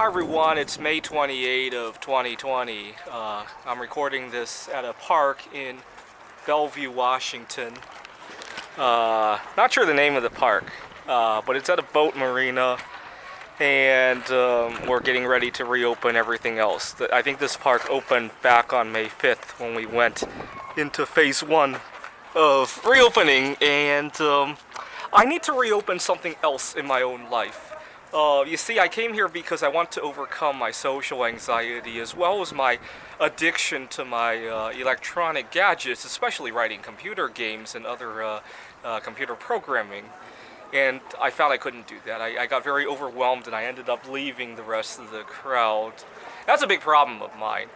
Hi everyone, it's May 28 of 2020. I'm recording this at a park in Bellevue, Washington. Not sure the name of the park, but it's at a boat marina, and we're getting ready to reopen everything else. I think this park opened back on May 5th when we went into phase one of reopening, and I need to reopen something else in my own life. You see, I came here because I want to overcome my social anxiety as well as my addiction to my electronic gadgets, especially writing computer games and other computer programming. And I found I couldn't do that. I got very overwhelmed and I ended up leaving the rest of the crowd. That's a big problem of mine.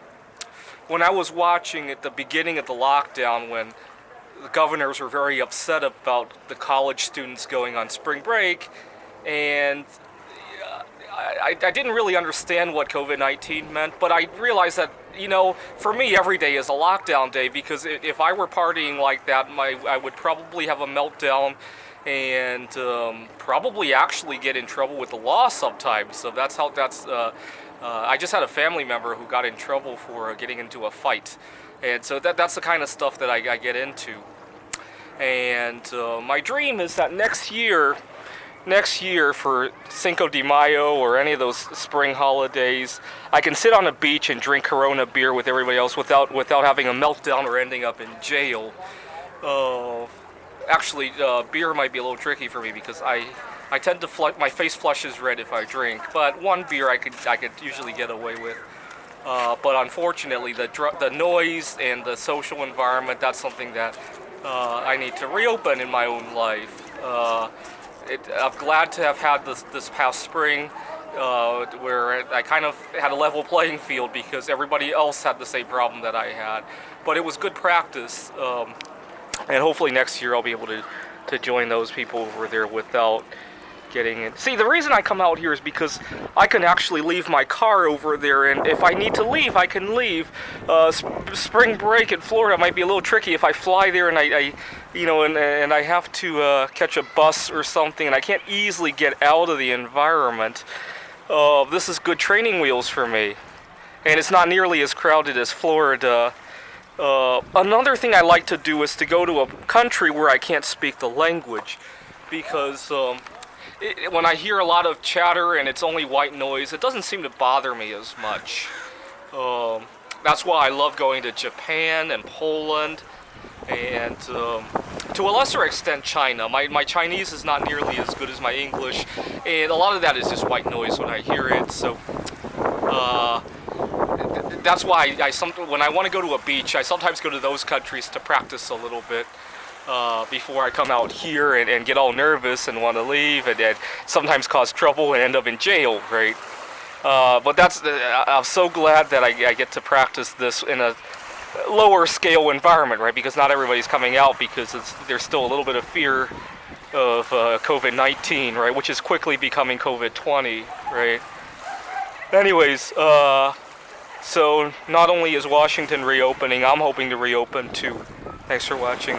When I was watching at the beginning of the lockdown, when the governors were very upset about the college students going on spring break, and I didn't really understand what COVID-19 meant, but I realized that, for me, every day is a lockdown day, because if I were partying like that, I would probably have a meltdown and probably actually get in trouble with the law sometimes. So I just had a family member who got in trouble for getting into a fight. And so that's the kind of stuff that I get into. And my dream is that next year for Cinco de Mayo or any of those spring holidays, I can sit on a beach and drink Corona beer with everybody else without having a meltdown or ending up in jail. Actually, beer might be a little tricky for me because I tend to my face flushes red if I drink, but one beer I could usually get away with. But unfortunately, the noise and the social environment, that's something that I need to reopen in my own life. I'm glad to have had this past spring where I kind of had a level playing field because everybody else had the same problem that I had. But it was good practice, and hopefully next year I'll be able to join those people over there without getting in. See, the reason I come out here is because I can actually leave my car over there, and if I need to leave, I can leave. Spring break in Florida might be a little tricky if I fly there and and I have to catch a bus or something, and I can't easily get out of the environment. This is good training wheels for me, and it's not nearly as crowded as Florida. Another thing I like to do is to go to a country where I can't speak the language, because when I hear a lot of chatter and it's only white noise, it doesn't seem to bother me as much. That's why I love going to Japan and Poland, and to a lesser extent China. My Chinese is not nearly as good as my English, and a lot of that is just white noise when I hear it. So that's why when I want to go to a beach, I sometimes go to those countries to practice a little bit. Before I come out here and get all nervous and want to leave and sometimes cause trouble and end up in jail, right? But I'm so glad that I get to practice this in a lower scale environment, right? Because not everybody's coming out because there's still a little bit of fear of COVID-19, right? Which is quickly becoming COVID-20, right? Anyways, so not only is Washington reopening, I'm hoping to reopen too. Thanks for watching.